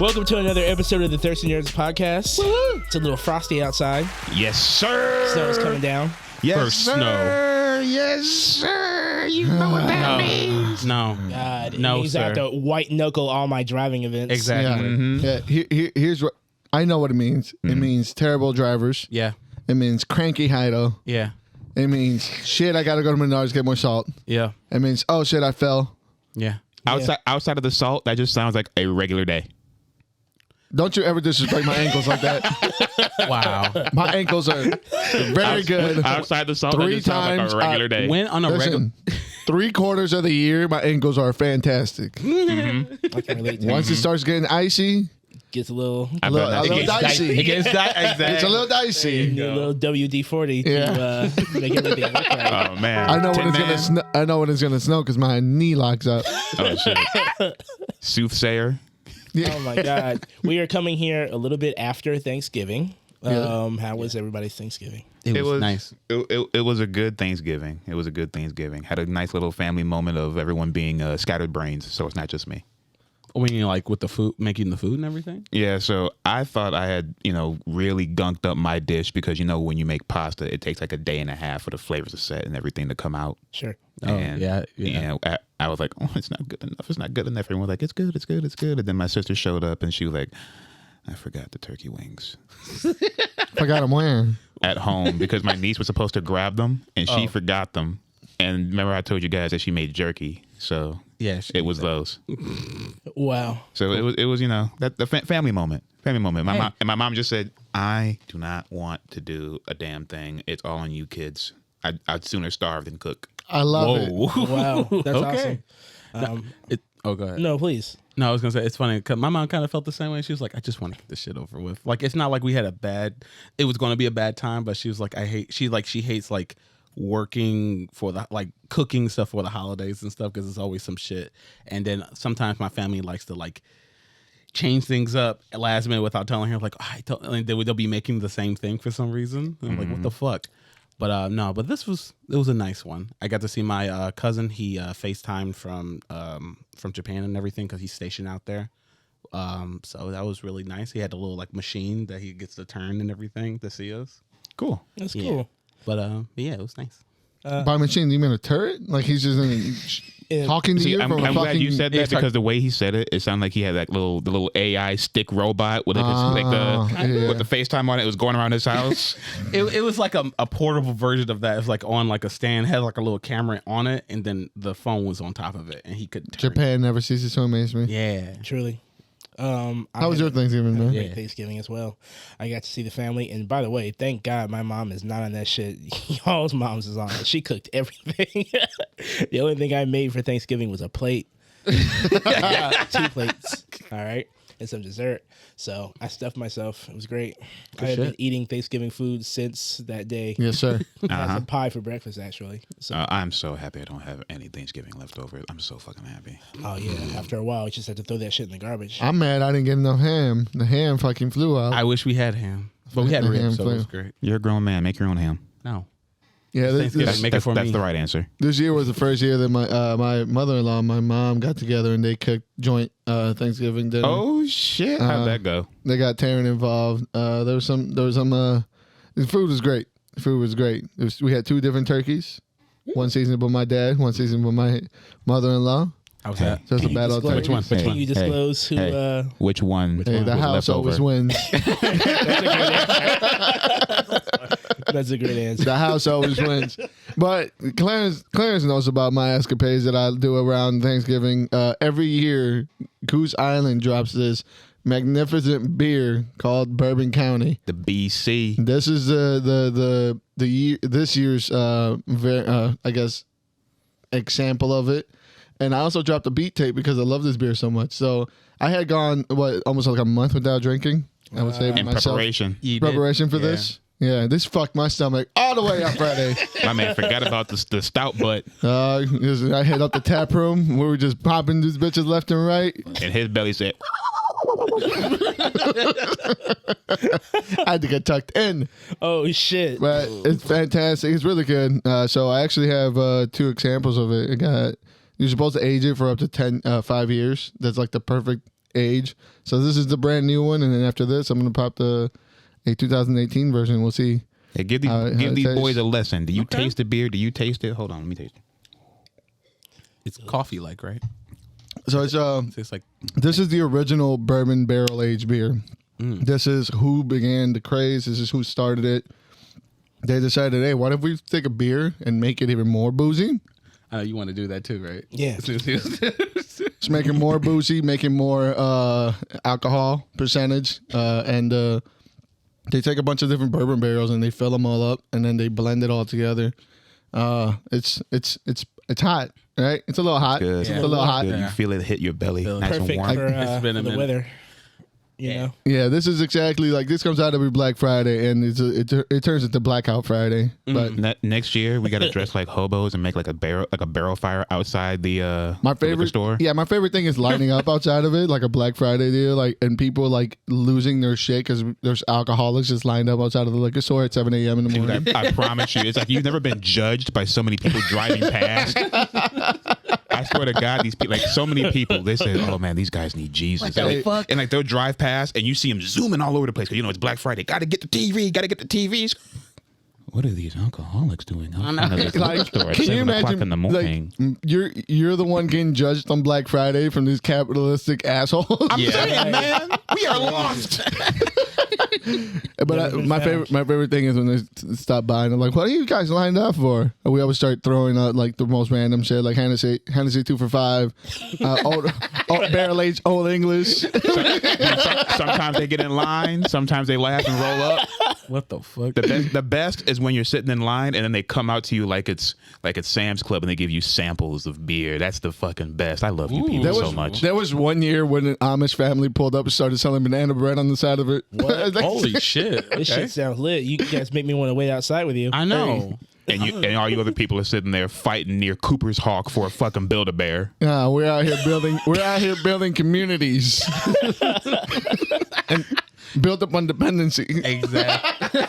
Welcome to another episode of the Thirsty Nerds podcast. Woo-hoo. It's a little frosty outside. Yes, sir. Snow is coming down. Yes, First sir. snow. Yes, sir. You know what that means. No. God, it No, means I have sir. to white knuckle all my driving events. Exactly. Yeah. Here's what I know what it means. It means terrible drivers. Yeah. It means cranky Heido. Yeah. It means shit. I gotta go to Menards to get more salt. Yeah. It means oh shit I fell. Yeah. Outside of the salt, that just sounds like a regular day. Don't you ever disrespect my ankles like that. Wow. My ankles are very good. Outside the salt, that Three just sounds like times a regular day. When on a regular. Listen, 3/4 of the year, my ankles are fantastic. I can relate to Once it starts getting icy, Gets a little, I a bet little that's- dicey. It gets that. Exactly. It's a little dicey. need a little WD-40 Yeah. to make everything look right. Oh man, I know when Tin it's Man. gonna snow. I know when it's gonna snow because my knee locks up. Oh shit, soothsayer. Oh my God. We are coming here a little bit after Thanksgiving. Yeah. How was everybody's Thanksgiving? It was nice. It was a good Thanksgiving. It was a good Thanksgiving. Had a nice little family moment of everyone being scattered brains, so it's not just me. When you like with the food, making the food and everything. Yeah, so I thought I had, really gunked up my dish because, when you make pasta, it takes like a day and a half for the flavors to set and everything to come out. Sure. Oh, And, yeah. I was like, oh, it's not good enough. It's not good enough. Everyone was like, it's good, it's good, it's good. And then my sister showed up and she was like, I forgot the turkey wings Forgot I'm wearing. at home because my niece was supposed to grab them and she forgot them. And remember I told you guys that she made jerky. So Yeah. it was those. Wow. So it was that the family moment. Family moment. My mom just said, I do not want to do a damn thing. It's all on you kids. I'd sooner starve than cook. I love it. Wow. That's Okay. awesome. Go ahead. No, please. No, I was gonna say it's funny because my mom kind of felt the same way. She was like, "I just want to get this shit over with." Like, it's not like we had it was going to be a bad time, but she was like, she hates like working for cooking stuff for the holidays and stuff because it's always some shit. And then sometimes my family likes to like change things up at last minute without telling her. Like, and they'll be making the same thing for some reason. And I'm like, what the fuck? But no, but it was a nice one. I got to see my cousin. He FaceTimed from Japan and everything because he's stationed out there. So that was really nice. He had a little like machine that he gets to turn and everything to see us. Cool. That's Yeah. cool. But yeah, it was nice. By machine, do you mean a turret? Like he's just talking to you I'm from a glad fucking. you said that because the way he said it sounded like he had that the little AI stick robot with with the FaceTime on it. It was going around his house. It was like a portable version of that. It was like on like a stand, had like a little camera on it, and then the phone was on top of it, and he could turn Japan never ceases to amaze me. it. Yeah. Truly. How was your Thanksgiving, man? Great Thanksgiving as well. I got to see the family, and by the way, thank God my mom is not on that shit. Y'all's moms is on it. She cooked everything. The only thing I made for Thanksgiving was a plate, 2 plates, all right, and some dessert. So I stuffed myself. It was great. I have been eating Thanksgiving food since that day. Yes, sir. I had some pie for breakfast actually. So I'm so happy I don't have any Thanksgiving left over. I'm so fucking happy. oh yeah, after a while, I just had to throw that shit in the garbage. I'm mad I didn't get enough ham. The ham fucking flew out. I wish we had ham, but we had The ribs, ham so it was flavor. great. You're a grown man. Make your own ham. No. Yeah, Thanksgiving. Make it for that's me. the right answer. this year was the first year that my mother-in-law and my mom got together and they cooked joint Thanksgiving dinner. Oh shit! How'd that go? They got Taryn involved. There was some. The food was great. The food was great. We had 2 different turkeys. One seasoned by my dad. One seasoned by my mother-in-law. How's that? So it's a battle. disclose- Which one? Which Can one? you disclose who? Which one? Hey, the was house left always over? wins. That's a great answer. The house always wins. But Clarence knows about my escapades that I do around Thanksgiving. Every year, Goose Island drops this magnificent beer called Bourbon County. The BC. This is the year, this year's I guess example of it. And I also dropped a beat tape because I love this beer so much. So I had gone almost like a month without drinking. I would say In myself preparation. You did? preparation for Yeah. this. Yeah, this fucked my stomach all the way up Friday. My man forgot about the stout butt, I hit up the tap room. We were just popping these bitches left and right. and his belly said, I had to get tucked in. Oh shit! But it's fantastic. It's really good. So I actually have 2 examples of it. You're supposed to age it for up to 5 years. That's like the perfect age. So this is the brand new one, and then after this, I'm gonna pop a 2018 version. We'll see. Hey, give these boys a lesson. Do you taste the beer? Do you taste it? Hold on, let me taste it. It's coffee like, right? So It's like this is the original bourbon barrel aged beer. This is who began the craze. This is who started it. They decided, hey, what if we take a beer and make it even more boozy? I know you want to do that too, right? Yeah. Just make it more boozy, make it more alcohol percentage, and they take a bunch of different bourbon barrels and they fill them all up, and then they blend it all together. It's hot, right? It's a little hot. Good. It's a little hot. Good. You feel it hit your belly. Nice and Perfect warm. for It's been a the minute. weather. You know. Yeah, this is exactly like this comes out every Black Friday, and it turns into Blackout Friday. But Next year we got to dress like hobos and make like a barrel fire outside the my the liquor favorite store. Yeah, my favorite thing is lining up outside of it like a Black Friday deal, like, and people like losing their shit because there's alcoholics just lined up outside of the liquor store at 7 a.m. in the morning. Dude, I promise you, it's like you've never been judged by so many people driving past. I swear to God, these people, like so many people, they say, "Oh man, these guys need Jesus." And like they'll drive past, and you see them zooming all over the place. 'Cause, it's Black Friday. Got to get the TV. Got to get the TVs. What are these alcoholics doing? Like, Store at can you 7 o'clock imagine? in the morning? Like, you're the one getting judged on Black Friday from these capitalistic assholes. I'm saying, man, we are lost. But my favorite thing is when they stop by and I'm like, "What are you guys lined up for?" And we always start throwing out like the most random shit, like Hennessy 2 for $5, old barrel aged Old English. Sometimes they get in line. Sometimes they laugh and roll up. What the fuck? The best is when you're sitting in line and then they come out to you like it's Sam's Club and they give you samples of beer. That's the fucking best. I love you people so much. There was one year when an Amish family pulled up and started selling banana bread on the side of it. What? Holy shit! This shit sounds lit. You guys make me want to wait outside with you. I know. And all you other people are sitting there fighting near Cooper's Hawk for a fucking Build-A-Bear. Yeah, we're out here building communities and build up on dependency. Exactly.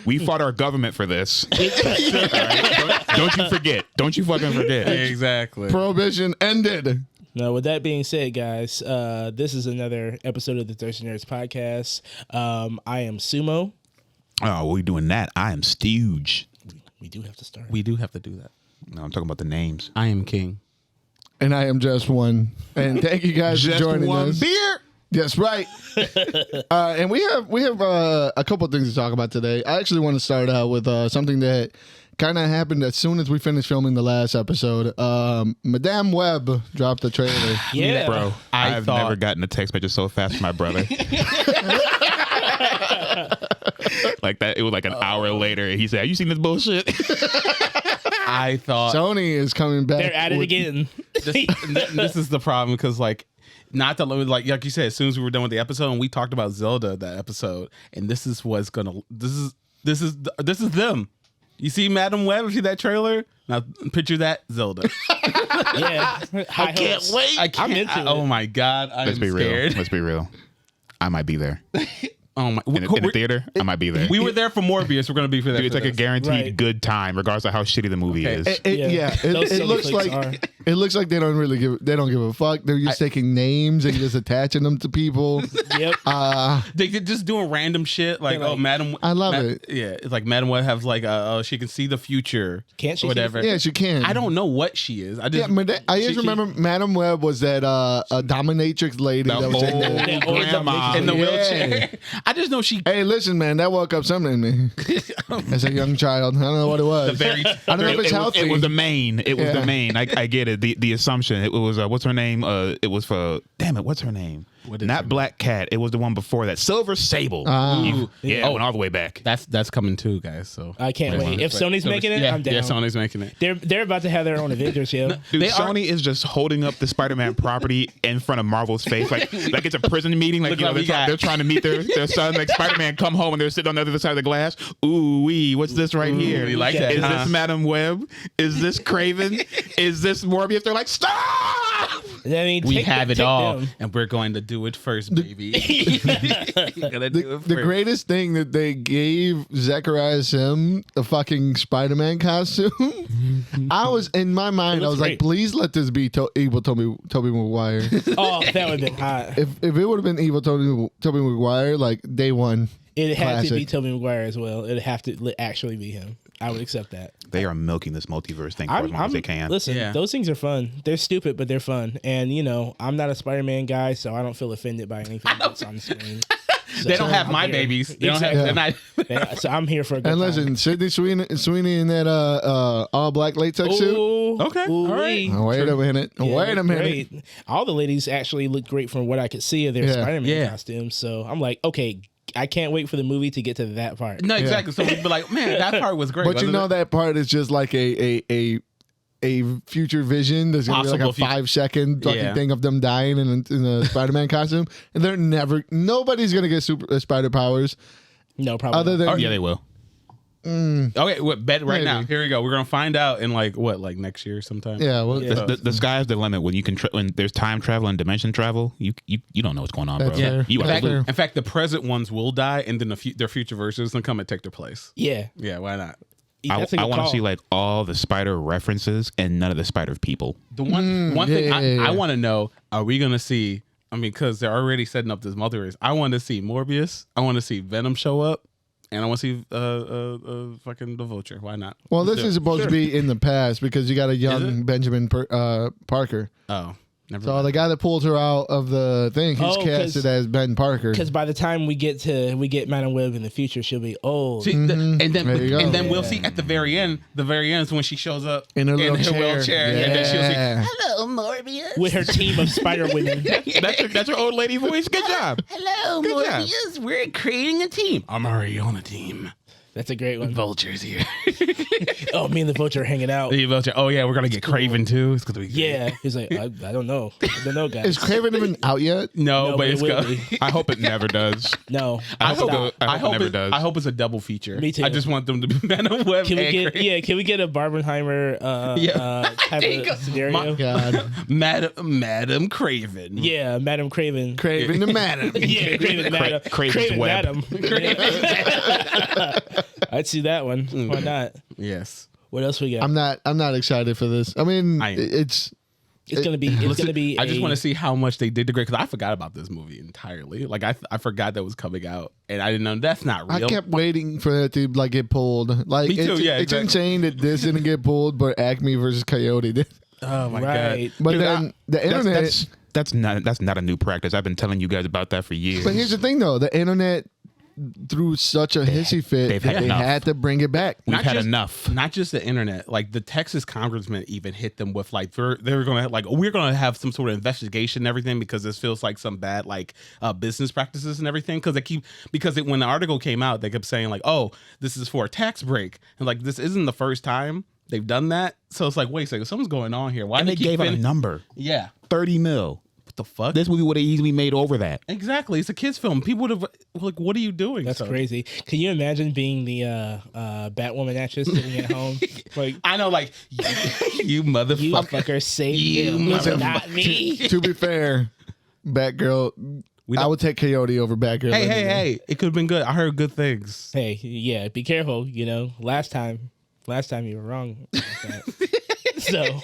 We fought our government for this. All right? Don't you forget. Don't you fucking forget. Exactly. Prohibition ended. Now, with that being said, guys, this is another episode of the Thirsty Nerds podcast. I am Sumo. Oh, we doing that. I am Stooge. We do have to start. We do have to do that. No, I'm talking about the names. I am king. And I am Just One. And thank you guys for joining us. Beer. That's right. And we have a couple of things to talk about today. I actually want to start out with something that kind of happened as soon as we finished filming the last episode. Madame Webb dropped the trailer. Yeah. Bro, I've never gotten a text message so fast from my brother. Like that, it was like an hour later. And he said, "Have you seen this bullshit?" I thought Sony is coming back. They're at it again. this is the problem because not to like you said, as soon as we were done with the episode and we talked about Zelda that episode, and this is them. You see Madam Web, see that trailer? Now picture that Zelda. Yeah. I can't wait. I'm into it. Oh my god, Let's be scared. real. Let's be real. I might be there. Oh my! In the theater, I might be there. We were there for Morbius. We're gonna be for that. Dude, it's like a guaranteed good time, regardless of how shitty the movie is. It looks like it looks like they don't give a fuck. They're just taking names and just attaching them to people. Yep. They just doing random shit like, like, oh, Madam. I love it. Yeah, it's like Madam Web has like she can see the future. Can't she? Or whatever. Yeah, she can. I don't know what she is. I just I just remember Madam Web was that a dominatrix lady that was in there. grandma in the wheelchair. I just know she. Hey, listen, man, that woke up something in me as a young child. I don't know what it was. I don't know if it's healthy. It was the main. It was the main. I get it. The assumption. It was what's her name? It was for what's her name? Not Black Cat. It was the one before that. Silver Sable. Went all the way back. That's coming too, guys. So I can't wait. If Sony's making it, I'm down. Yeah, Sony's making it. They're about to have their own Avengers, yo. Dude, Sony is just holding up the Spider-Man property in front of Marvel's face, like it's a prison meeting. Like they're trying to meet their son. Like Spider-Man come home and they're sitting on the other side of the glass. Ooh wee, what's this right here? You like that? Is this Madam Web? Is this Craven? Is this Morbius? They're like, stop! I mean, We have it all, them. and we're going to do it first, baby. We're gonna do it The first. greatest thing that they gave Zechariah Sim the fucking Spider-Man costume. I was in my mind. I was like, great. please let this be evil Tobey Maguire. Oh, that would have been hot. if it would have been evil Tobey Maguire, like day one, It had to be classic. Tobey Maguire as well. It'd have to actually be him. I would accept that. They are milking this multiverse thing for as long as they can. Listen, Yeah. those things are fun. They're stupid, but they're fun. And I'm not a Spider-Man guy, so I don't feel offended by anything that's on the screen. So, They don't have I'm my here. babies. They don't Exactly. have. They're not. So I'm here for a good and time. listen, Sydney Sweeney in that all black latex suit. Ooh, Okay, all right. Oh, wait a minute. Yeah, Wait a minute. great. All the ladies actually look great from what I could see of their Yeah. Spider-Man Yeah. costumes. So I'm like, okay, I can't wait for the movie to get to that part. No, exactly. So we'd be like, man, that part was great. But you wasn't know it? that part is just like a future vision. There's gonna be like Possible a future- 5-second fucking Yeah. thing of them dying in a Spider-Man costume, and nobody's gonna get spider powers No, probably other not. than Oh, yeah, they will. Okay, bet right now. Maybe. Here we go. We're gonna find out in like next year sometime. yeah. Well, Yeah. The sky's the limit. When you can, when there's time travel and dimension travel, you don't know what's going on, bro. That's fair. You In are fact, fair. in fact, the present ones will die, and then their future versions will come and take their place. Yeah, Yeah, why not? that's a I good want to call. see like all the spider references and none of the spider people. The one thing yeah. I want to know: are we gonna see? I mean, because they're already setting up this multiverse. I want to see Morbius. I want to see Venom show up, and I want to see fucking the Vulture. Why not? well, this Let's is do it. supposed to be in the past because you got a young it? Benjamin Parker. Oh, never. So mind. the guy that pulled her out of the thing, he's Oh, casted as Ben Parker. Because by the time we get Madam Web in the future, she'll be old. See, and then There you go. and then we'll see at the very end. The very end is when she shows up In her little chair. wheelchair, and then she'll Yeah. see, "Hello, Morbius." With her team of Spider Women. That's your old lady voice. Good job. Hello, Good job. Morbius. We're creating a team. I'm already on a team. That's a great one. Vulture's here. Oh, me and the Vulture are hanging out. The Vulture. Oh yeah, we're gonna get Craven too. It's gonna be great. Yeah. He's like, I don't know. I don't know, guys. Is Craven even out yet? No, No, but it it's will going. be. I hope it never does. No. I hope, Stop. I hope it never does. I hope it's a double feature. Me too. I just want them to be Venom Web. Can we and get Craven. can we get a Barbenheimer type of scenario? God. Madam Craven. Yeah, Madam Craven. Craven the Madam. Yeah, Craven Madam. Craven's Web. Madam. I'd see that one. Why not? Yes. What else we got? I'm not excited for this. I mean, I am. it's It's gonna be. I just a- want to see how much they did degrade because I forgot about this movie entirely. Like I forgot that was coming out, and I didn't know that's not I real. kept waiting for it to like get pulled. Like Me too, it's, yeah, it's exactly. insane that this didn't get pulled, but Acme versus Coyote did. Oh my Right. god! But Dude, then the internet. That's not a new practice. I've been telling you guys about that for years. But here's the thing, though: the internet threw such a hissy fit they've that had they enough. had to bring it back. We've Not had just- enough. Not just the internet, like the Texas congressman even hit them with like they were gonna like we're gonna have some sort of investigation and everything because this feels like some bad like business practices and everything because when the article came out they kept saying like, oh, this is for a tax break, and like this isn't the first time they've done that, so it's like, wait a second, something's going on here. Why And do they gave out a fin- number. Yeah, 30 mil. what the fuck? This movie would have easily made over that. Exactly, it's a kids film. People would have like, what are you doing? That's So- crazy. Can you imagine being the Batwoman actress sitting at home? Like, I know, like you you motherfucker. fucker, save You him. motherfucker. Not me. To be fair, Batgirl, I would take Coyote over Batgirl. Hey! It could have been good. I heard good things. Hey, yeah, be careful. Last time you were wrong. about that. So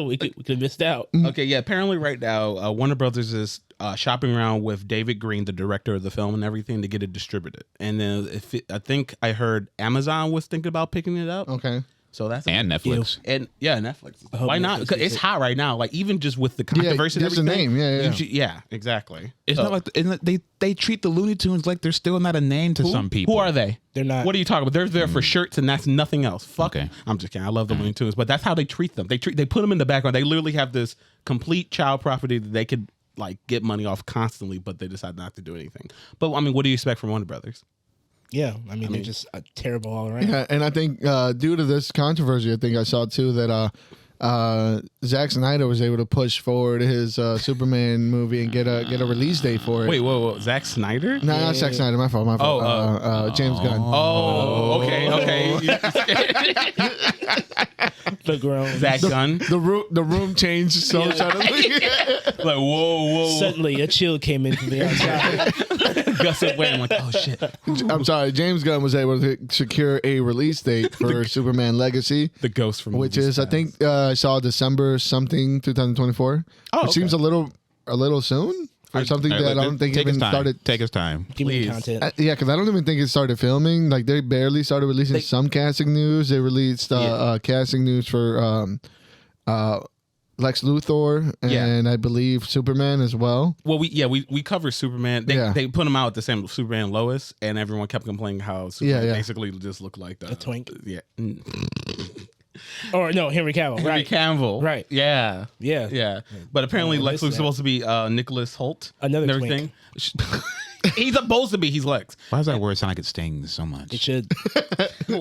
we could have missed out. Okay, yeah. Apparently, right now, Warner Brothers is shopping around with David Green, the director of the film, and everything to get it distributed. And then I think I heard Amazon was thinking about picking it up. Okay. So that's And Netflix. and yeah, Netflix. hope Why not? Netflix 'Cause gets it's it. hot right now. Like even just with the controversy, just and the everything. name. Yeah. Yeah, exactly. It's So- not like and they treat the Looney Tunes like they're still not a name to some people. Who are they? They're not. What are you talking about? They're there for shirts and that's nothing else. Fuck. Okay. I'm just kidding. I love the Looney Tunes, but that's how they treat them. They put them in the background. They literally have this complete child property that they could like get money off constantly, but they decide not to do anything. But I mean, what do you expect from Warner Brothers? Yeah, I mean, they're just terrible all around. Yeah, and I think due to this controversy, I think I saw too that Zack Snyder was able to push forward his Superman movie and get a release date for it. Wait, whoa, Zack Snyder? No, not Zack Snyder. My fault. James Gunn. Oh, okay. The groan. Zack Gunn. The room changed so suddenly. Like, whoa. Suddenly, a chill came in from the outside. Gus it went. I'm like, oh shit. I'm sorry. James Gunn was able to secure a release date for Superman Legacy, The ghost from which movies is I past. think I saw December something 2024. Oh, Which seems a little soon for something that I don't think even started. Take his time. Give me Please. the content. Yeah, because I don't even think it started filming. Like they barely started releasing some casting news. They released casting news for Lex Luthor and I believe Superman as well. Well, we covered Superman. They put him out at the same Superman and Lois, and everyone kept complaining how Superman basically just looked like A twink. Yeah. Or no, Henry Cavill. Henry Right. Cavill. Right. Yeah. Yeah. But apparently Yeah, I Lex missed was that. supposed to be Nicholas Holt. Another and everything. He's supposed to be. He's Lex. Why does that word sound like it stings so much? It should.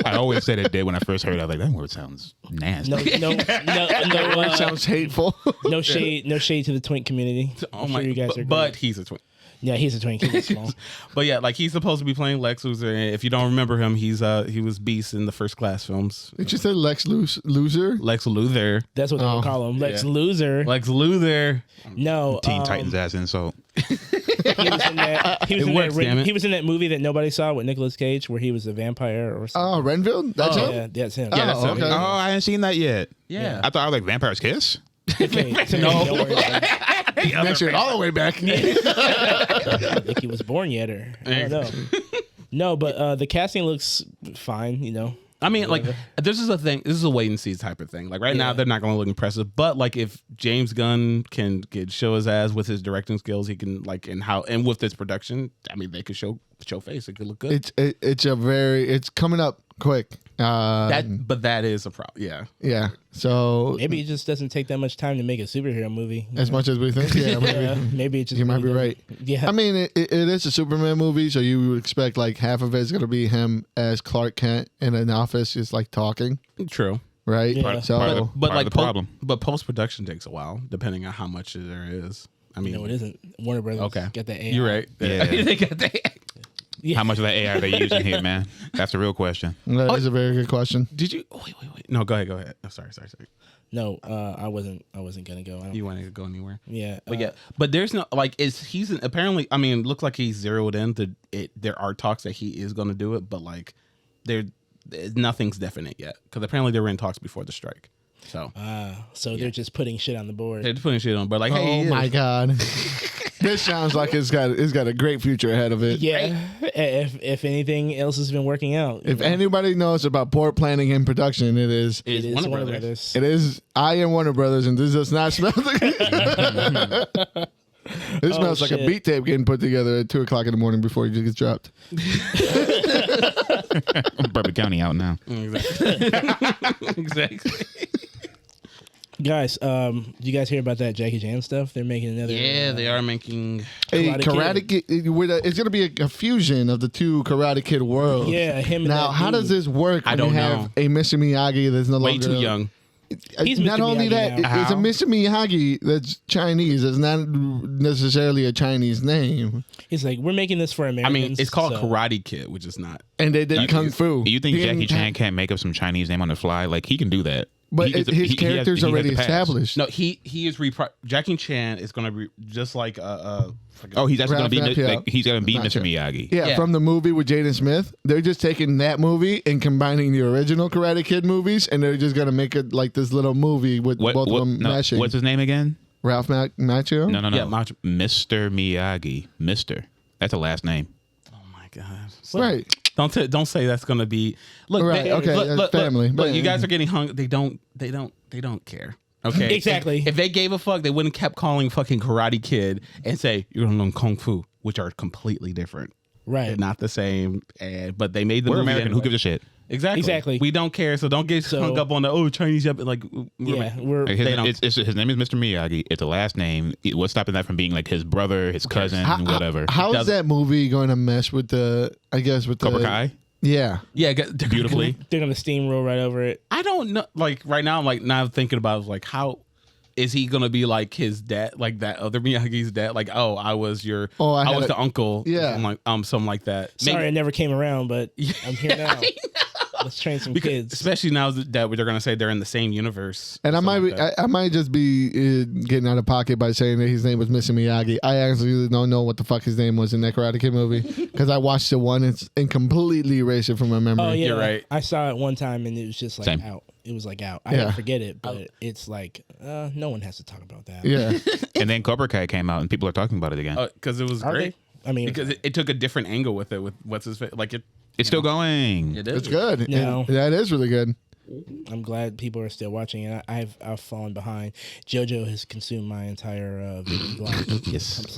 I always said it did when I first heard it. I was like, that word sounds nasty. No, It sounds hateful. no shade to the twink community. I'm sure you guys are. But he's a twin. Yeah, he's a twink. He's small. But yeah, like he's supposed to be playing Lex Luthor. And if you don't remember him, he was Beast in the First Class films. Did you say Lex Loser? Lex Luthor. That's what they would call him. Lex Loser. Lex Luthor. No, Teen Titans ass insult. he was in that. He was in works, damn that. it. He was in that movie that nobody saw with Nicolas Cage, where he was a vampire or something. Oh, Renfield? That's him? Yeah, that's him. Yeah, that's him. okay. Oh, I hadn't seen that yet. Yeah. I thought I was like Vampire's Kiss. Okay, No. don't worry about it. Next year, all the way back. I don't think he was born yet, or I don't know. No, but the casting looks fine. You know. I mean, like, this is a thing. This is a wait and see type of thing. Like right now, they're not going to look impressive. But like, if James Gunn can show his ass with his directing skills, he can like and with this production, I mean, they could show face. It could look good. It's coming up quick. But that is a problem. Yeah. Yeah. So Maybe it just doesn't take that much time to make a superhero movie. as much as we think, yeah, Maybe it just. you might be really right. doesn't- Yeah. I mean, it is a Superman movie, so you would expect like half of it's gonna be him as Clark Kent in an office, just like talking, True. right? Yeah. So Part of the- But part of like the problem. but post production takes a while, depending on how much there is. I mean, no, it isn't. Warner Brothers. Okay. Got the AI. You're right. Yeah. They got that. Yeah. How much of that AI are they using here, man? That's the real question. that is a very good question. Did you? Wait. No, go ahead. Oh, sorry. No, I wasn't gonna go. I don't, You want to go anywhere? yeah. But but there's no like apparently. I mean, it looks like he's zeroed in. There are talks that he is going to do it, but like nothing's definite yet because apparently they were in talks before the strike. So So they're just putting shit on the board. they're putting shit on, but like, hey, Oh my god, this sounds like it's got a great future ahead of it. Yeah. If anything else has been working out. If anybody knows about poor planning and production, it is. it is Warner Warner Brothers. Brothers. It is. I am Warner Brothers, and this does not smell. This smells like a shit. beat tape getting put together at 2:00 in the morning before it gets dropped. Bourbon County out now. exactly. Guys, do you guys hear about that Jackie Chan stuff? They're making another. Yeah, they are making. Hey, Karate Karate Kid. It's going to be a fusion of the two Karate Kid worlds. Yeah, him. And Now, that how dude. does this work I when don't you know. have a Mr. Miyagi that's no Way longer too young. He's Not Mr. only Miyagi that, now. it's a Mr. Miyagi that's Chinese. It's not necessarily a Chinese name. He's like, we're making this for I Americans. mean, it's called so- Karate Kid, which is not. And they did Kung Fu. You think He Jackie didn't Chan have- can't make up some Chinese name on the fly? Like he can do that. But He gets the- his he has- character's he has already the pass. established. No, he is Jackie Chan is going to be just like Oh, he's actually going to Ralph be. Macchio. Like, he's going to be Macchio. Mr. Miyagi. Yeah, Yeah. from the movie with Jaden Smith. They're just taking that movie and combining the original Karate Kid movies, and they're just gonna make it like this little movie with both of them no, mashing. what's his name again? Ralph Macchio? No. Yeah, Macho- Mr. Miyagi. Mr. That's a last name. Oh my god! Right. Don't say that's going to be. Look, Right, okay, that's family, Look, but- you guys are getting hung. They don't care. Okay, Exactly. If they gave a fuck, they wouldn't kept calling fucking Karate Kid and say you're gonna learn Kung Fu, which are completely different. Right. They're not the same. But they made the We're movie American. anyway. Who gives a shit? Exactly. We don't care, so don't get hung up on the Chinese. Like, Yeah, we're. Like, They don't- his name is Mr. Miyagi. It's a last name. What's stopping that from being like his brother, his cousin, whatever? How is Doesn't- that movie going to mesh with the? I guess with Cobra the Kai? Yeah. Yeah, Beautifully. They're gonna steamroll right over it. I don't know. Like right now, I'm like now thinking about like how is he gonna be like his dad, like that other Miyagi's dad? Like, oh, I was your, I was the uncle. Yeah. I'm like something like that. Sorry, I never came around, but I'm here now. Let's train some kids. Especially now that they're gonna say they're in the same universe. And I might be, I might just be getting out of pocket by saying that his name was Mr. Miyagi. I actually don't know what the fuck his name was in that Karate Kid movie because I watched it once and completely erased it from my memory. Oh yeah, You're right. I saw it one time and it was just like Same. out. It was like out. I didn't forget it, but it's like no one has to talk about that. Yeah. And then Cobra Kai came out, and people are talking about it again. Because it was Are great. they? I mean, Because it took a different angle with it. With what's his face? Like It's still going. It is. It's good. No. That is really good. I'm glad people are still watching it. I've fallen behind. JoJo has consumed my entire video blog. Yes.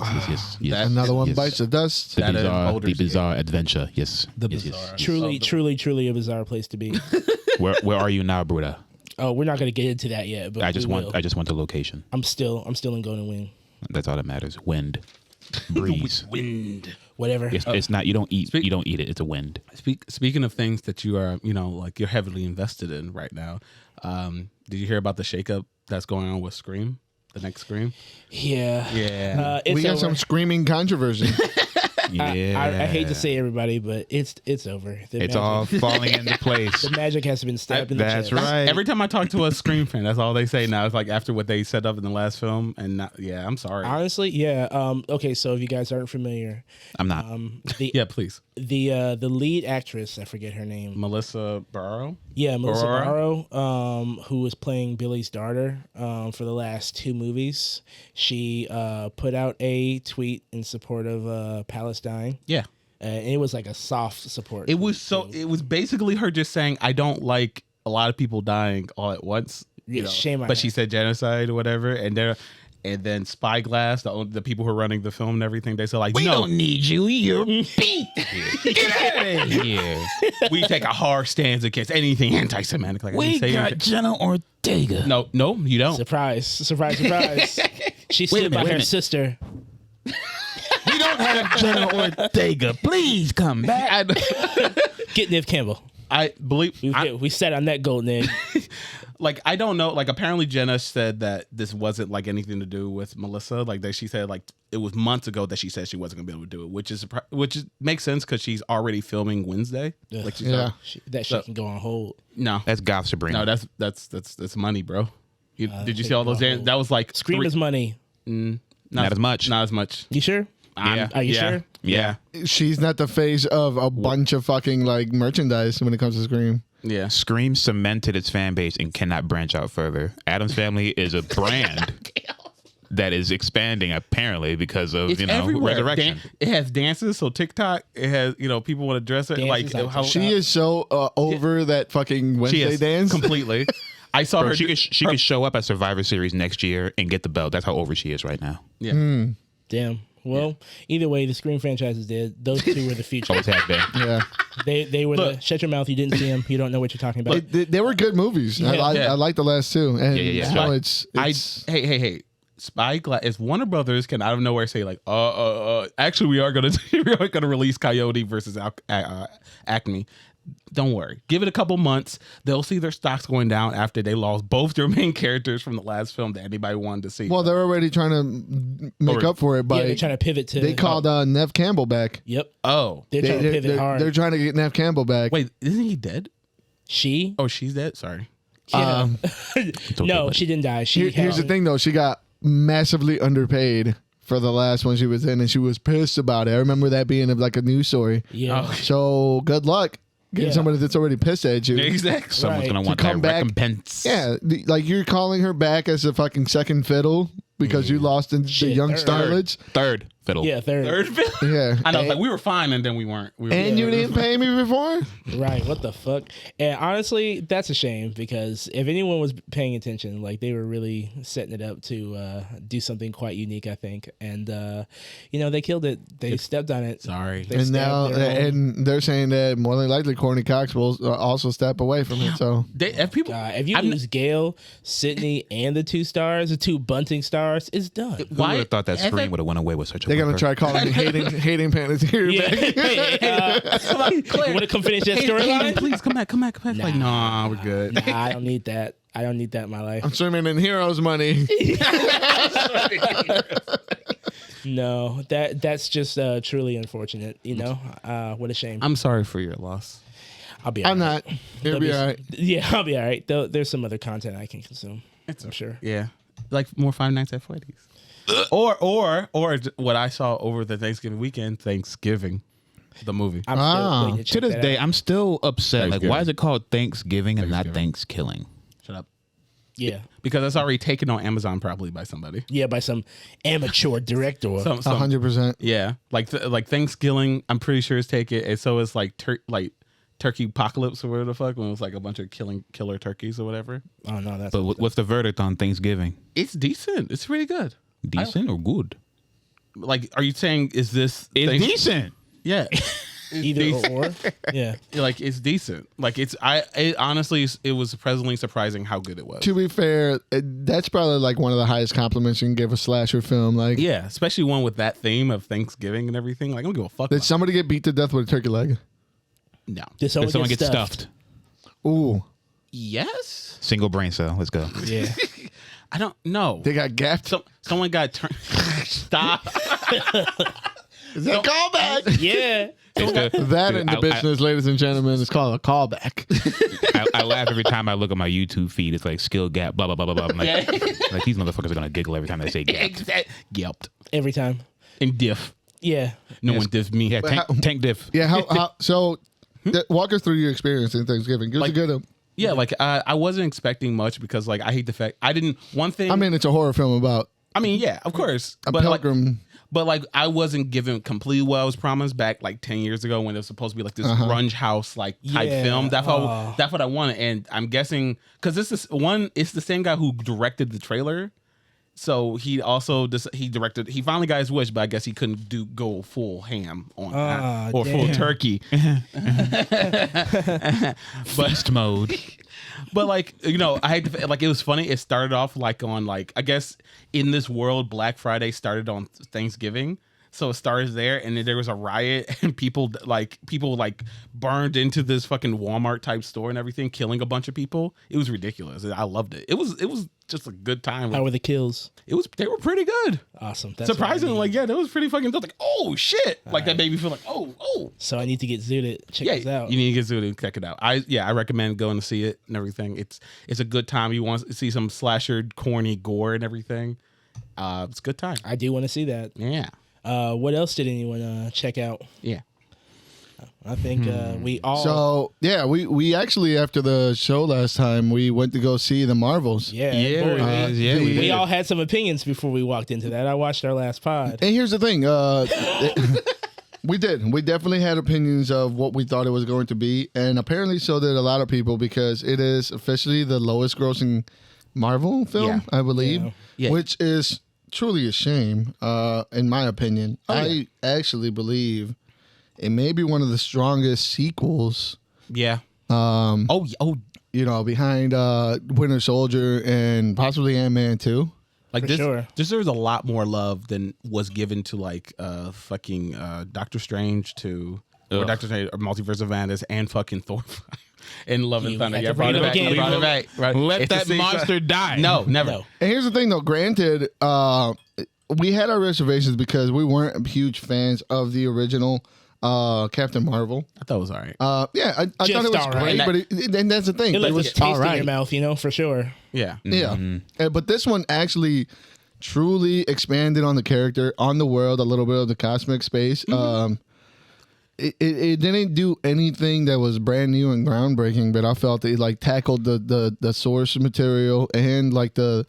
Another one Yes. bites the dust. That and Baldur's The bizarre adventure. Yes. The Yes, bizarre. Truly a bizarre place to be. Where are you now, Bruda? Oh, we're not going to get into that yet. But I just we want will. the location. I'm still in Golden Wing. That's all that matters. Wind, breeze. Wind. Whatever. It's not. You don't eat. You don't eat it. It's a wind. Speaking of things that you are, like you're heavily invested in right now. Did you hear about the shakeup that's going on with Scream? The next Scream? Yeah. Yeah. It's We got over. some screaming controversy. Yeah. I hate to say everybody, but it's over. It's all falling into place. The magic has been stabbed in the That's chest. right. Every time I talk to a Scream fan, that's all they say now. It's like after what they set up in the last film, and I'm sorry. Honestly, yeah. Okay, so if you guys aren't familiar, I'm not. Yeah, please. the lead actress, I forget her name. Melissa Barrow. Yeah, Melissa Aurora? Barrow, who was playing Billy's daughter for the last 2 movies. She put out a tweet in support of Palestine. Yeah. And it was like a soft support. It was It was basically her just saying, "I don't like a lot of people dying all at once." Yeah, shame on But her. she said genocide or whatever, and then Spyglass, the people who are running the film and everything, they said like, "We don't need you. You're beat. Get out of here." We take a hard stance against anything anti-Semitic. Like We got Jenna Ortega. No, you don't. Surprise. She stood minute, by wait a her minute. sister. We don't have Jenna Ortega. Please come back. Get Neve Campbell. I believe. We sat on that golden egg. Like, I don't know. Like, apparently Jenna said that this wasn't like anything to do with Melissa. Like, that she said like it was months ago that she said she wasn't gonna be able to do it, which makes sense because she's already filming Wednesday. Ugh. Like, Yeah. That shit can go on hold. No, That's goth Sabrina. no, that's money, bro. Did you see all those? That was like Scream is money. Not as much. Not as much. You sure? Yeah. Are you sure? Yeah. She's not the face of a bunch of fucking like merchandise when it comes to Scream. Yeah. Scream cemented its fan base and cannot branch out further. Adam's Family is a brand that is expanding apparently because of everywhere. resurrection. It has dances, so TikTok. It has people want to dress it Dances like on how She is so over that fucking she Wednesday is dance. completely. I saw Bro, her. she could show up at Survivor Series next year and get the belt. That's how over she is right now. Yeah. Damn. Well, either way, the Scream franchise is dead. Those 2 were the future. Always have been. Yeah, They were the shut your mouth. You didn't see them. You don't know what you're talking about. they were good movies. I like the last 2. And Yeah. so it's Hey. Spyglass. If Warner Brothers can out of nowhere say like, actually we are gonna release Coyote versus Acme. Don't worry. Give it a couple months. They'll see their stocks going down after they lost both their main characters from the last film that anybody wanted to see. well, they're already trying to make up for it by they're trying to pivot to. they called Neve Campbell back. Yep. oh, They're trying to pivot hard. They're trying to get Neve Campbell back. wait, isn't he dead? She? Oh, she's dead. Sorry. Yeah. okay, No, buddy. she didn't die. Here's the thing though, she got massively underpaid for the last one she was in, and she was pissed about it. I remember that being like a news story. Yeah. So good luck getting Yeah. somebody that's already pissed at you. Exactly. Someone's Right. gonna want To come that back- recompense. Yeah, like you're calling her back as a fucking second fiddle because you lost in the Shit, young third. starlets. Third fiddle. Yeah, third. Third film. Yeah, I know. Like we were fine, and then we weren't. We were, and you didn't pay me before. Right. What the fuck? And honestly, that's a shame because if anyone was paying attention, like they were really setting it up to do something quite unique, I think. And they killed it. They stepped on it. Sorry. They And stabbed now, their own- and they're saying that more than likely Courtney Cox will also step away from it. So If people, if you lose Gail, Sydney, and the 2 stars, the 2 bunting stars, it's done. Who would have thought that Scream would have went away with such a They're gonna try calling me hating Panettiere back. You want to come finish that storyline? Please come back. Like, nah, we're good. Nah, I don't need that. I don't need that in my life. I'm swimming in heroes' money. No, that's just truly unfortunate. You know, what a shame. I'm sorry for your loss. I'll be. I'm all right. not. It'll be all right. Yeah, I'll be all right. There's some other content I can consume. I'm sure. Yeah, like more Five Nights at Freddy's. Or what I saw over the Thanksgiving weekend, Thanksgiving, the movie. I'm still waiting to check To this that day, out. I'm still upset. Like, why is it called Thanksgiving and not Thanksgiving? Shut up. Yeah. Because it's already taken on Amazon probably by somebody. Yeah, by some amateur director. 100%. Yeah, like Thanksgiving, I'm pretty sure it's taken, and so it's like Turkey Apocalypse or whatever the fuck, when it was like a bunch of killer turkeys or whatever. Oh no, that's. But what's the verdict on Thanksgiving? It's decent. It's really good. Decent or good? Like, are you saying is this? It's decent. Yeah. either or. Yeah. Like, it's decent. Like, honestly, it was pleasantly surprising how good it was. To be fair, that's probably like one of the highest compliments you can give a slasher film. Like, Yeah, especially one with that theme of Thanksgiving and everything. Like, I don't give a fuck. did about somebody get beat to death with a turkey leg? No. Did Someone get stuffed. Ooh, Yes. Single brain cell. Let's go. Yeah. I don't know. they got gapped. Someone got turned. Stop. Is that a callback? Yeah. That in the business, ladies and gentlemen, is called a callback. I laugh every time I look at my YouTube feed. It's like skill gap, blah blah blah blah blah. I'm like, like these motherfuckers are gonna giggle every time they say gap. Yelped. Every time. And diff. Yeah. No one diffs me. Yeah, tank diff. Yeah, how so? Walk us through your experience in Thanksgiving. Give us a good. Yeah, like I wasn't expecting much because like I hate the fact I didn't. One thing. I mean, it's a horror film about I mean, yeah, of course. a But pilgrim. But like I wasn't given completely what I was promised back like 10 years ago when it was supposed to be like this grunge house like type Yeah. film. That's what I wanted, and I'm guessing because this is one. It's the same guy who directed the trailer, so he also he finally got his wish, but I guess he couldn't go full ham on that or full turkey. Feast mode. But like, you know, I had to, like, it was funny. It started off like on like, I guess in this world, Black Friday started on Thanksgiving. So it started there, and then there was a riot, and people burned into this fucking Walmart type store and everything, killing a bunch of people. It was ridiculous. I loved it. It was just a good time. How were the kills? They were pretty good. Awesome. That's Surprisingly, what I need. like, yeah, that was pretty fucking good. Like, oh shit, like that made me feel like, oh. So I need to get zooted. Check this out. You need to get zooted and check it out. I recommend going to see it and everything. It's a good time. You want to see some slasher, corny gore and everything. It's a good time. I do want to see that. Yeah. What else did anyone check out? Yeah. I think we all. So yeah, we actually after the show last time we went to go see the Marvels. yeah, Yeah, boy, we we did. all had some opinions before we walked into that. I watched our last pod. And here's the thing, we definitely had opinions of what we thought it was going to be, and apparently so did a lot of people because it is officially the lowest grossing Marvel film, Yeah. I believe, Yeah. which is truly a shame, in my opinion. I actually believe it may be one of the strongest sequels, Yeah. you know, behind Winter Soldier and possibly Ant-Man 2. Like For this, sure. this deserves a lot more love than was given to like fucking Doctor Strange or Doctor Strange or Multiverse of Madness and fucking Thor and Love and You Thunder. had Yeah, to bring brought it it back. again. Brought it back. Right. Let It's that the same- monster die. No, never. No. And here's the thing, though. Granted, we had our reservations because we weren't huge fans of the original Captain Marvel. I thought it was all right. Yeah, I thought Just it was all right. great, but and that's the thing. It left It a was taste all in right. your mouth, you know, for sure. Yeah. Yeah, but this one actually truly expanded on the character, on the world, a little bit of the cosmic space. It didn't do anything that was brand new and groundbreaking, but I felt it like tackled the source material and like the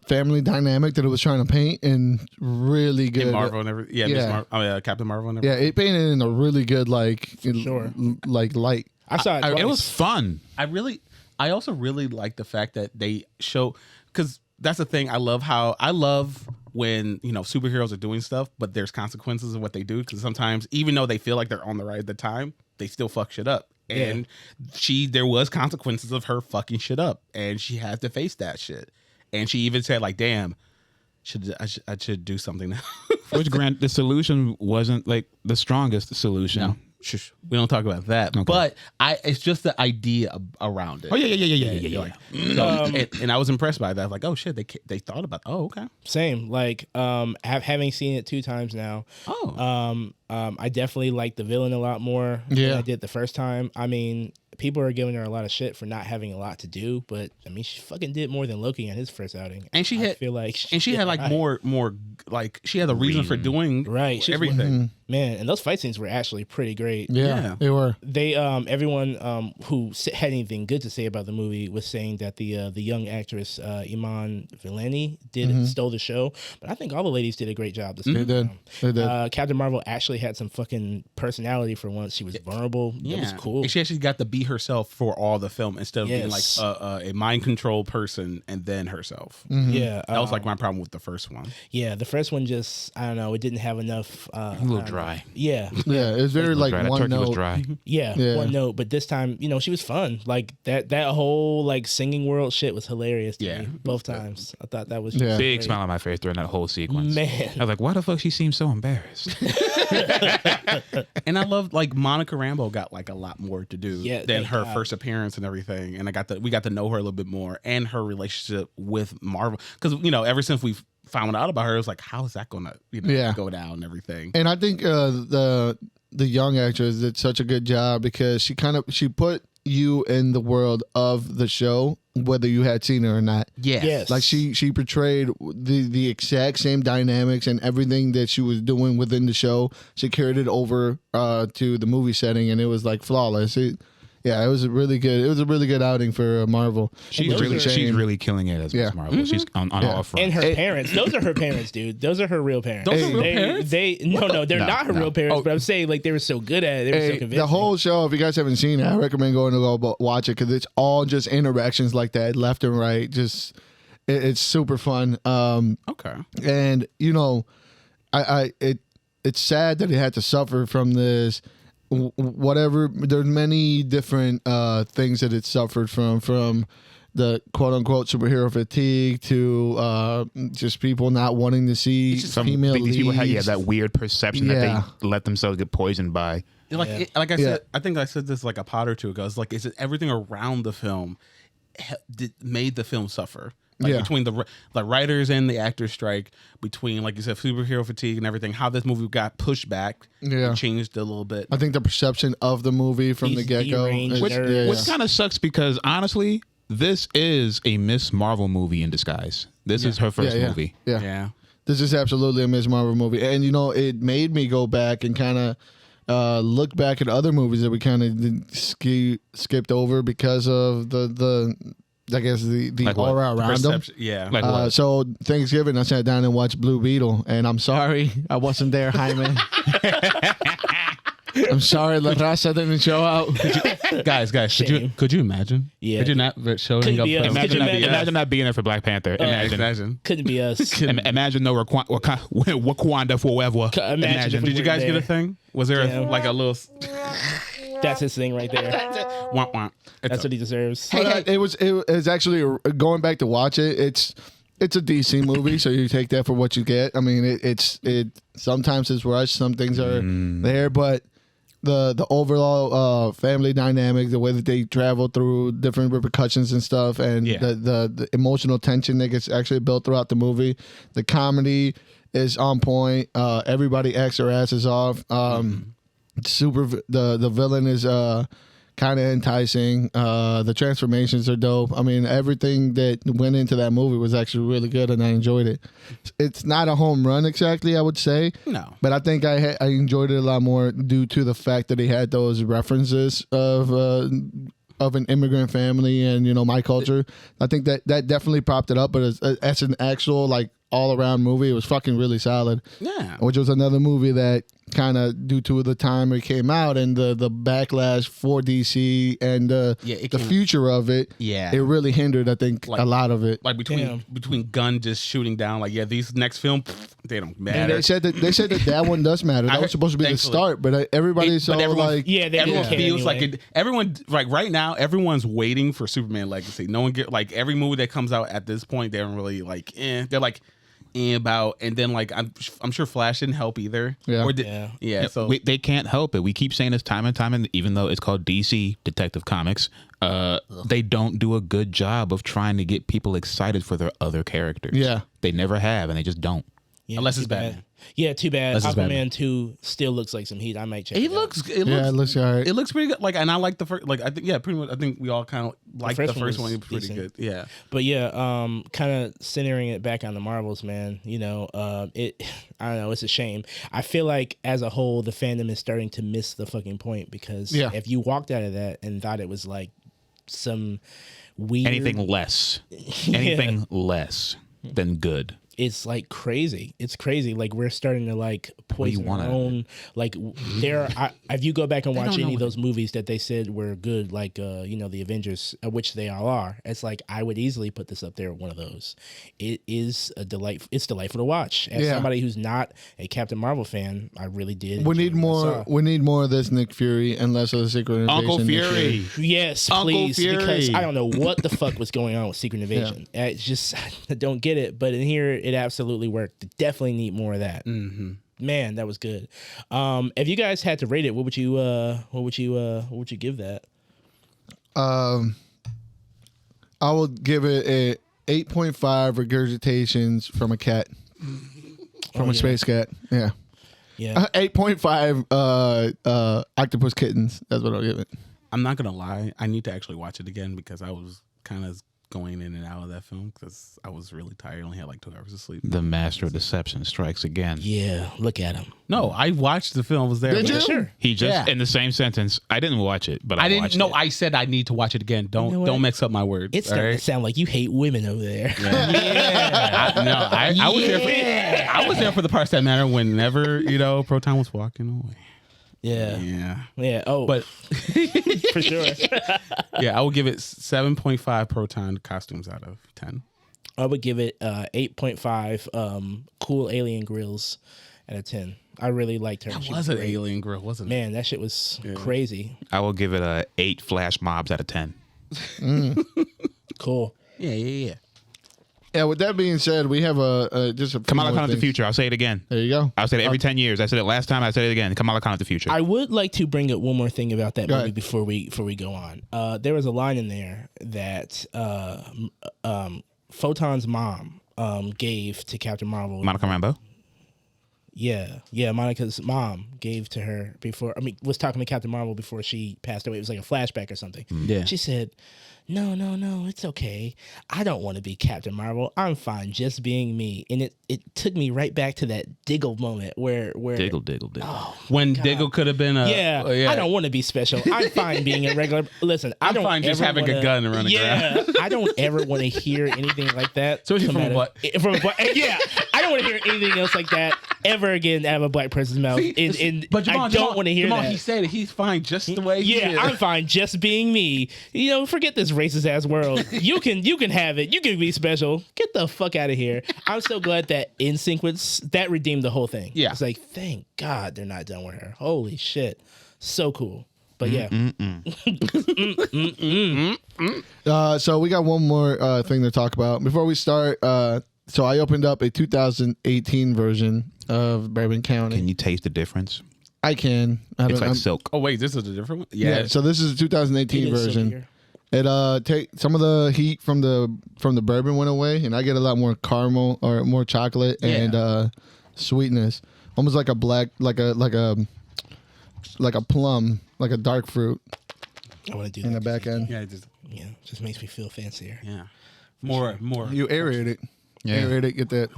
family dynamic that it was trying to paint in really good. And Marvel and everything. Yeah, Yeah. Captain Marvel and Yeah, everything. it painted in a really good Sure. like light. I saw it. I- twice. It was fun. I also really like the fact that they show, because that's the thing. I love when, you know, superheroes are doing stuff, but there's consequences of what they do. Because sometimes, even though they feel like they're on the right at the time, they still fuck shit up. And there was consequences of her fucking shit up, and she had to face that shit. And she even said, like, "Damn, I should do something now." The solution wasn't like the strongest solution. No. Shush. We don't talk about that, but it's just the idea around it. Oh yeah. And I was impressed by that. Like, oh shit, they thought about. Oh, okay. Same. Like, having seen it 2 times now. I definitely like the villain a lot more than I did the first time. I mean, people are giving her a lot of shit for not having a lot to do, but I mean, she fucking did more than Loki in his first outing. And she had more like she had a reason for doing everything. Man, and those fight scenes were actually pretty great. Yeah, they were. They everyone who had anything good to say about the movie was saying that the young actress Iman Vellani stole the show, but I think all the ladies did a great job. They did. Captain Marvel actually had some fucking personality for once. She was vulnerable. It was cool. And she actually got to be herself for all the film instead of being like a mind control person and then herself. Yeah, that was like my problem with the first one. Yeah, the first one just I don't know. It didn't have enough. A little dry. Yeah, it was very like dry. one note. Was dry. Yeah, one note. But this time, she was fun. Like that whole like singing world shit was hilarious. To me, both times. I thought that was big great. smile on my face during that whole sequence. Man, I was like, why the fuck she seems so embarrassed? And I loved like Monica Rambeau got like a lot more to do than her first appearance and everything. And we got to know her a little bit more and her relationship with Marvel because ever since we've found out about her, it was like, how is that gonna go down and everything. And I think the young actress did such a good job because she put you in the world of the show whether you had seen it or not. Yes. Like she portrayed the exact same dynamics and everything that she was doing within the show. She carried it over to the movie setting, and it was like flawless. It was a really good outing for Marvel. She's really killing it as Miss Marvel. She's on all fronts. And her parents, those are her parents, dude. Those are her real parents. Those are real parents? They're not her real parents. But I'm saying like they were so good at it. They were so convincing. The whole show, if you guys haven't seen it, I recommend going to go watch it because it's all just interactions like that, left and right. Just it's super fun. Okay. And it's sad that it had to suffer from this. Whatever, there's many different things that it suffered from the quote unquote superhero fatigue to just people not wanting to see female leads. These people had that weird perception that they let themselves get poisoned by. Like I said, I think I said this like a pot or two ago. It's like everything around the film made the film suffer. Between the writers and the actors strike, between like you said, superhero fatigue and everything, how this movie got pushed back, changed a little bit. I think the perception of the movie from the get-go, which kind of sucks because honestly, this is a Miss Marvel movie in disguise. This is her first movie. Yeah. This is absolutely a Miss Marvel movie, and it made me go back and kind of look back at other movies that we kind of skipped over because of the I guess the like aura around them. Yeah. Like what? So Thanksgiving, I sat down and watched Blue Beetle, and I'm sorry I wasn't there, Jaime. I'm sorry La Raza didn't show out. Guys, could you imagine? Yeah. Could you not showing up? Imagine not being there for Black Panther. Imagine. Couldn't be us. Imagine no Wakanda forever. Imagine. Did you guys get a thing? Was there like a little? That's his thing right there. That's what he deserves. It was actually going back to watch it. It's a DC movie, so you take that for what you get. I mean, it sometimes it's rushed, some things are there, but the overall family dynamic, the way that they travel through different repercussions and stuff, and the emotional tension that gets actually built throughout the movie, the comedy is on point. Everybody acts their asses off. The villain is kind of enticing. The transformations are dope. I mean, everything that went into that movie was actually really good, and I enjoyed it. It's not a home run exactly, I would say. No, but I think I enjoyed it a lot more due to the fact that he had those references of an immigrant family and my culture. I think that definitely propped it up. But as an actual like all around movie, it was fucking really solid. Yeah, which was another movie that kind of due to the time it came out and the backlash for DC and the future of it, it really hindered, I think, a lot of it. Like between Gunn just shooting down, like these next film, they don't matter. And they said that one does matter. That was supposed to be the start, but everybody's so like everyone feels like it. Everyone like right now, everyone's waiting for Superman Legacy. No one get like every movie that comes out at this point, they don't really like. They're like. about, and then like I'm sure Flash didn't help either. Yeah. Or did, Yeah. yeah. So They can't help it. We keep saying this time and time, and even though it's called DC Detective Comics, they don't do a good job of trying to get people excited for their other characters. Yeah. They never have, and they just don't. Yeah, Unless too it's bad. Batman. Yeah, too bad. Unless it's Batman. Aquaman 2 still looks like some heat. I might check it it out. looks. It looks all right. It looks pretty good. Like, and I like the first. Like, I think, yeah, pretty much. I think we all kind of like the first first one one. was It was pretty decent. good. Yeah. But yeah, kind of centering it back on the Marvels, man. You know, it. I don't know. It's a shame. I feel like as a whole, the fandom is starting to miss the fucking point because if you walked out of that and thought it was like some weird Anything less less than good. it's like crazy. It's crazy. Like we're starting to like poison our own. Like if you go back and watch any of those movies that they said were good, like the Avengers, which they all are. It's like I would easily put this up there with one of those. It is a delight. It's delightful to watch. As somebody who's not a Captain Marvel fan, I really did. We need more. We need more of this Nick Fury and less of the Secret Invasion. Uncle Fury. Yes, Uncle please, Fury. because I don't know what the fuck was going on with Secret Invasion. It's just I don't get it. But in here, it absolutely worked. Definitely need more of that. Mm-hmm. Man, that was good. If you guys had to rate it, what would you give that? I would give it a 8.5 regurgitations from a cat, from a space cat. Yeah. Yeah. 8.5 octopus kittens. That's what I'll give it. I'm not gonna lie. I need to actually watch it again because I was kind of going in and out of that film because I was really tired. I only had like 2 hours of sleep. The master of deception strikes again. Yeah, look at him. No, I watched the film. I was there. Did you? Sure. He just in the same sentence. I didn't watch it, but I didn't. watched No, it. I said I need to watch it again. Don't mix up my words. It's starting to sound like you hate women over there. I was there. I was there for the parts that matter. Whenever Proton was walking away. Yeah. Oh, But for sure. yeah, I would give it 7.5 Proton costumes out of 10. I would give it 8.5 cool alien grills out of 10. I really liked her. That was an alien grill, wasn't it? Man, that shit was crazy. I will give it a 8 flash mobs out of 10. Cool. Yeah. Yeah. With that being said, we have just a Kamala Khan of the future. I'll say it again. There you go. I'll say it every 10 years. I said it last time. I said it again. Kamala Khan of the future. I would like to bring up one more thing about that Go movie ahead. before we go on. There was a line in there that Photon's mom gave to Captain Marvel. Monica Rambeau. Yeah, Monica's mom gave to her was talking to Captain Marvel before she passed away. It was like a flashback or something. Yeah. She said, No, it's okay. I don't want to be Captain Marvel. I'm fine just being me. And it took me right back to that Diggle moment where Diggle. Oh, When Diggle could have been a I don't want to be special. I'm fine being a regular. Listen, I I'm don't fine just ever having wanna, a gun and running around. I don't ever want to hear anything like that. Especially come from out of- what? From a black. Yeah, I don't want to hear anything else like that ever again out of a black person's mouth. But Jamal, I don't want to hear Jamal, that. he said it. He's fine just the way he is. Yeah, I'm fine just being me. Forget this racist ass world. You can have it. You can be special. Get the fuck out of here. I'm so glad that in sequence that redeemed the whole thing. Yeah. It's like, thank God they're not done with her. Holy shit. So cool. But yeah. So we got one more thing to talk about before we start. So I opened up a 2018 version of Bourbon County. Can you taste the difference? I can. It's like silk. Oh wait, this is a different one. Yeah. So this is a 2018 It is version. silkier. It take some of the heat from the bourbon went away, and I get a lot more caramel or more chocolate and sweetness, almost like a black, like a plum, like a dark fruit I want to do in that. the back end. Yeah, Just makes me feel fancier. yeah. More. You aerate it, aerate it, get the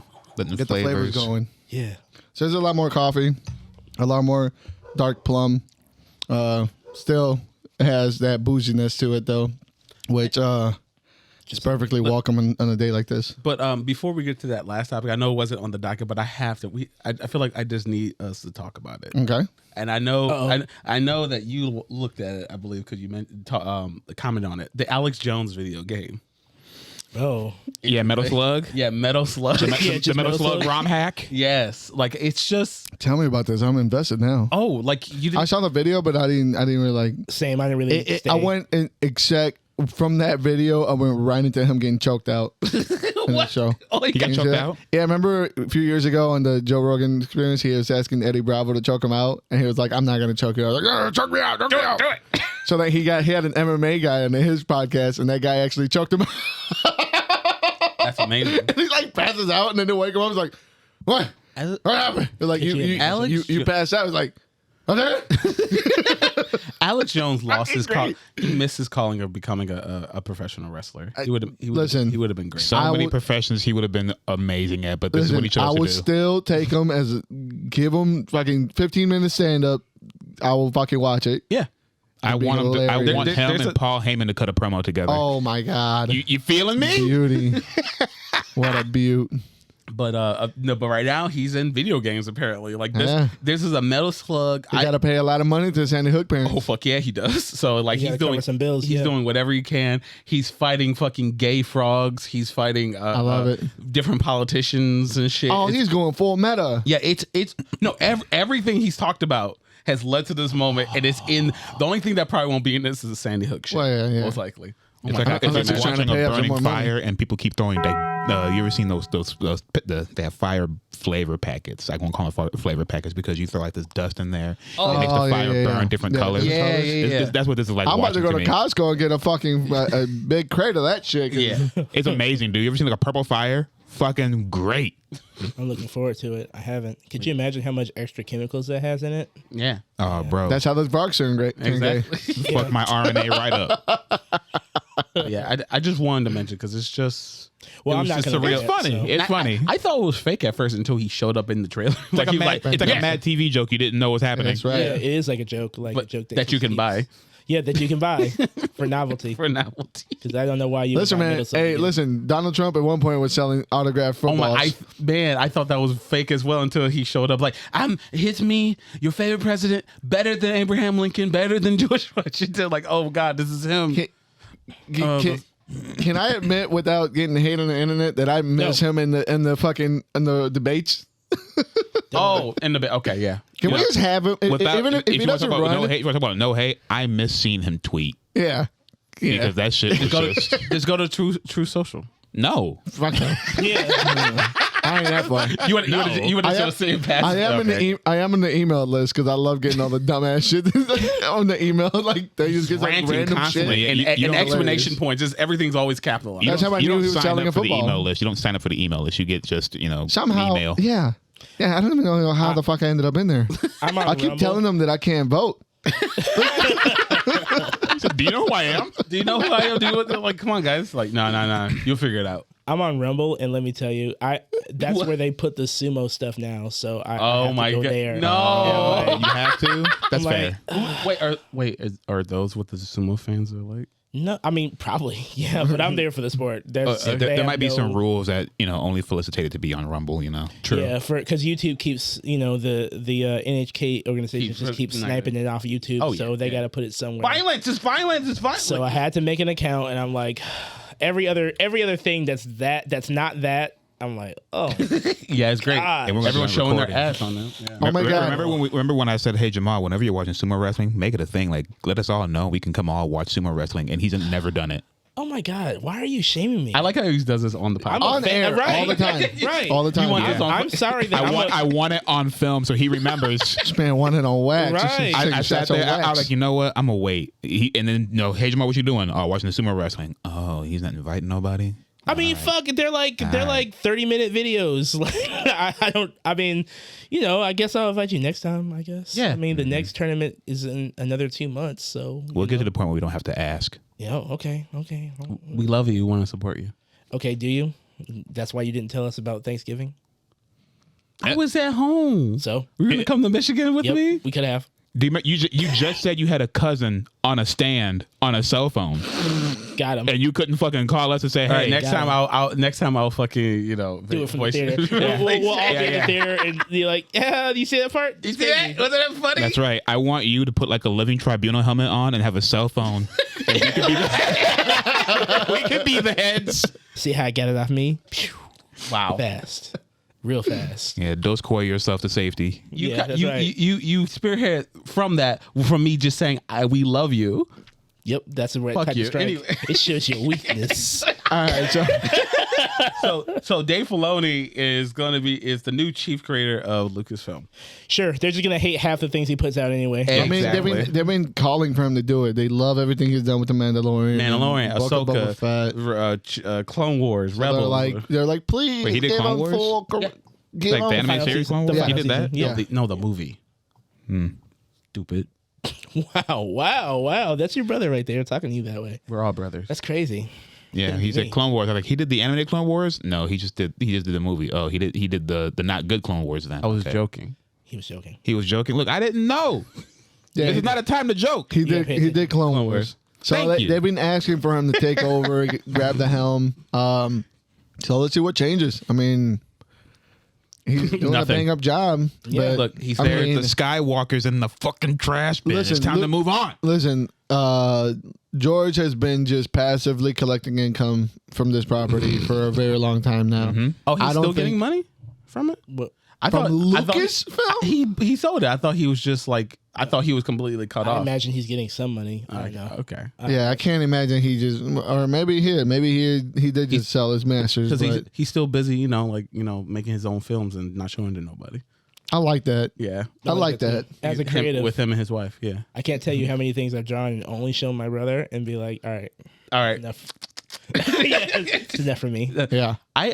flavors going. Yeah. So there's a lot more coffee, a lot more dark plum. Still has that bouginess to it though, which is perfectly welcome on a day like this. But before we get to that last topic, I know it wasn't on the docket, but I have to. I feel like I just need us to talk about it. Okay. And I know, I know that you looked at it. I believe because you commented on it. The Alex Jones video game. Oh. Yeah, Metal Slug. Yeah, Metal Slug. Yeah, The just Metal Slug Slug. ROM hack. Yes, like it's just Tell me about this. I'm invested now. like you I didn't. saw the video, but I didn't really like. Same. I didn't really. I went and from that video, I went right into him getting choked out in the show. Oh, He got choked out? Yeah, remember a few years ago on the Joe Rogan Experience, he was asking Eddie Bravo to choke him out, and he was like, "I'm not gonna choke you." I was like, "Choke me out, choke me out." Do it. So then he had an MMA guy on his podcast, and that guy actually choked him out. That's amazing. And he like passes out, and then they wake him up. He's like, "What? What happened?" They're like, you passed out." He's like, "Okay." Alex Jones lost his call. He missed his calling of becoming a professional wrestler. He would have been great. So many professions he would have been amazing at, but this is what he chose I to would do. still take him give him fucking 15 minutes stand up. I will fucking watch it. Yeah. I want him and Paul Heyman to cut a promo together. Oh my god! You feeling me? Beauty. What a beaut. But no, but right now he's in video games apparently. Like this, Yeah. this is a Metal Slug. You got to pay a lot of money to Sandy Hook parents. Oh fuck yeah, he does. So like You he's gotta cover doing some bills, He's yeah. doing whatever he can. He's fighting fucking gay frogs. He's fighting. I love it. Different politicians and shit. Oh, he's going full meta. Yeah, it's no everything he's talked about has led to this moment, and it's in the only thing that probably won't be in this is the Sandy Hook shit. Well, yeah. Most likely. It's God. like Unless it's you're like trying to watching pay a up some burning more money. fire, and people keep throwing. You ever seen those they have fire flavor packets? I won't call them flavor packets because you throw like this dust in there. It makes the fire burn different colors. That's what this is like. I'm about to go to me. Costco and get a fucking a big crate of that shit. Yeah. It's amazing, dude. You ever seen like a purple fire? Fucking great. I'm looking forward to it. I haven't. Could you imagine how much extra chemicals that has in it? Yeah. Oh, bro. That's how those frogs turn great. Exactly. Fuck my RNA right up. Yeah, I just wanted to mention because it's just. Well, it I'm was not just gonna. surreal. do It's that, funny. so- It's funny. I thought it was fake at first until he showed up in the trailer. It's like, he a was mad, it's like yeah. a mad TV joke you didn't know was happening. That's right. Yeah, it is like a joke, like a But joke that you can keeps- buy Yeah, that you can buy for novelty. for novelty. Because I don't know why you. Listen, would buy man. Middle Slug Hey, again. listen. Donald Trump at one point was selling autographed Oh footballs. my! I thought that was fake as well until he showed up. Like, it's me, your favorite president, better than Abraham Lincoln, better than George Washington. Like, oh god, this is him. Can I admit, without getting hate on the internet, that I miss him in the debates? Okay, yeah. Can we just have him? Even if he you want to doesn't talk about run, no hate, you want to talk about no hate. I miss seeing him tweet yeah. because that shit is just Just go to True Social. no. Fuck him. Yeah. I ain't that fun. You would have seen past. I am in the email list because I love getting all the dumbass shit on the email. Like they just get like ranting random constantly shit. and, You and don't- explanation points. Just everything's always capitalized. You That's don't- how I you knew don't he was sign selling up a for the football. email list. You don't sign up for the email list. You get just Somehow. email. Yeah. I don't even know how the fuck I ended up in there. I'm on I keep Rumble. telling them that I can't vote. So, do you know who I am? Do you know who I am? Do you like? Come on, guys. Like, no. You'll figure it out. I'm on Rumble, and let me tell you, that's where they put the sumo stuff now. So I Oh have my to go god! there. No. You have to. That's I'm like, fair. Are those what the sumo fans are like? No, I mean probably, yeah, but I'm there for the sport. There might be some rules that only felicitated to be on Rumble. True. Yeah, because YouTube keeps the NHK organization just keeps sniping it off YouTube, Oh, yeah, so they yeah. got to put it somewhere. Violence is violence. So I had to make an account, and I'm like, every other thing that's not that. I'm like, oh, yeah, it's great. God. Everyone's showing their recording. ass on them. Yeah. Oh my god. Remember when I said, "Hey Jamal, whenever you're watching sumo wrestling, make it a thing. Like, let us all know we can come all watch sumo wrestling." And he's never done it. oh my God, why are you shaming me? I like how he does this on the podcast. I'm a On fan, air right. all the time. Right. All the time. You want Yeah. this on- I'm sorry that I want it on film so he remembers. This man wanted on wax. Right. I sat there. I was like, you know what? I'm gonna wait. And then hey Jamal, what you doing? Oh, watching the sumo wrestling. Oh, he's not inviting nobody. I mean, fuck it. They're like 30-minute videos. Like, I guess I'll invite you next time. I guess. Yeah. I mean, the next tournament is in another 2 months, so We'll get to the point where we don't have to ask. Yeah. Okay. We love you. We want to support you. Okay. Do you? That's why you didn't tell us about Thanksgiving. I was at home. So Were you gonna come to Michigan with yep, me? we could have. You just said you had a cousin on a stand on a cell phone, Got him. and you couldn't fucking call us and say, All right, "Hey, next time I'll fucking Do it from the voice- theater. We'll all be in the theater and be like, yeah, do you see that part? You see that? Wasn't that funny? That's right. I want you to put like a living tribunal helmet on and have a cell phone. And we could be the heads. See how I got it off me? Pew. Wow. Fast. Real fast. Yeah, dose coy yourself to safety. You Yeah, that's right. you spearhead from me just saying we love you. Yep, that's the right Fuck type you. of strike. Anyway. It shows your weakness. All right, So Dave Filoni is the new chief creator of Lucasfilm. Sure, they're just gonna hate half the things he puts out anyway. Hey. I mean, Exactly. they've been calling for him to do it. They love everything he's done with the Mandalorian, Book of Boba Fett. Clone Wars, So Rebels. they're like, please Wait, he did give Clone him Wars? full. Yeah. Give Like the him animated series season. Clone Wars? The He did final that? season. Yeah. The movie. Stupid. Wow. That's your brother right there talking to you that way. We're all brothers. That's crazy. Yeah, he said Clone Wars. I was like, he did the animated Clone Wars? No, he just did the movie. Oh, he did the not good Clone Wars then. I was Okay. joking. He was joking. He was joking. Look, I didn't know. Yeah, This is not a time to joke. He did Clone Wars. So Thank you. they've been asking for him to take over, grab the helm. So let's see what changes. I mean, he's doing a Nothing. bang up job. Yeah, but, look, he's I there. mean, The Skywalker's in the fucking trash bin. Listen, it's time to move on. Listen, George has been just passively collecting income from this property for a very long time now. Oh, he's I don't still getting think- money from it? But I From thought Lucasfilm? he sold it. I thought he was just like he was completely cut I off. imagine he's getting some money right now. Okay. Yeah, I can't imagine he just, or maybe he did just sell his masters. Because But he's still busy, making his own films and not showing to nobody. I like that. Yeah. I like that. As a creative, With him and his wife. Yeah. I can't tell you how many things I've drawn and only shown my brother and be like, all right, All right. enough. Yeah, it's enough for me. Yeah. I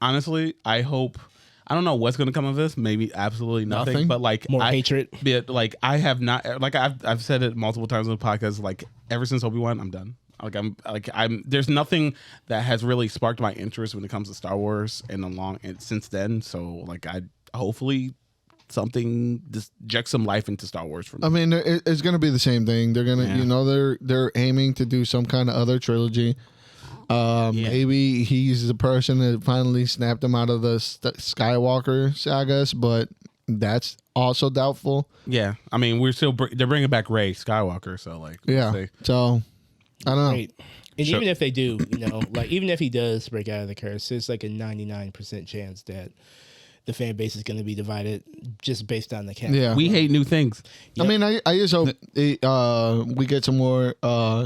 honestly, I hope. I don't know what's going to come of this. Maybe absolutely nothing. Nothing? But like More hatred. But like I have not. Like I've said it multiple times on the podcast. Like ever since Obi-Wan, I'm done. I'm. There's nothing that has really sparked my interest when it comes to Star Wars and since then. So like I hopefully something just inject some life into Star Wars for me. I mean, it's going to be the same thing. They're going to, they're aiming to do some kind of other trilogy. Maybe he's the person that finally snapped him out of the Skywalker sagas, but that's also doubtful. Yeah, I mean we're still they're bringing back Rey Skywalker, so like we'll see. So I don't know. Great. And even if they do, like even if he does break out of the curse, it's like a 99% chance that the fan base is going to be divided just based on the cast. Yeah, We hate new things. I mean, I just hope we get some more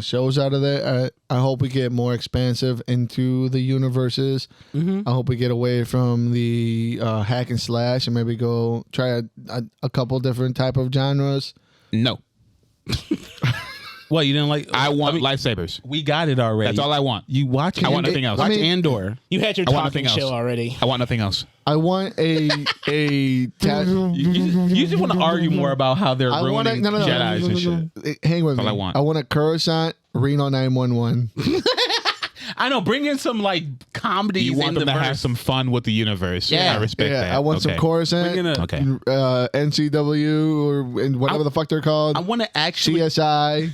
shows out of that. I hope we get more expansive into the universes. I hope we get away from the hack and slash and maybe go try a couple different type of genres. No. What you didn't like? I want lightsabers. We got it already. That's all I want. You watch. I want nothing else. Watch I mean- Andor. You had your I want talking nothing show else. already. I want nothing else. I want a You just want to argue more about how they're I want ruining Jedis and shit. Hang with That's me. all I want. I want a Coruscant Reno 911. I know. Bring in some like comedies. You want in them the to verse. have some fun with the universe. Yeah. I respect that. I want some Okay. Coruscant, Bring in a- Okay. NCW or and whatever the fuck they're called. I want to actually. CSI.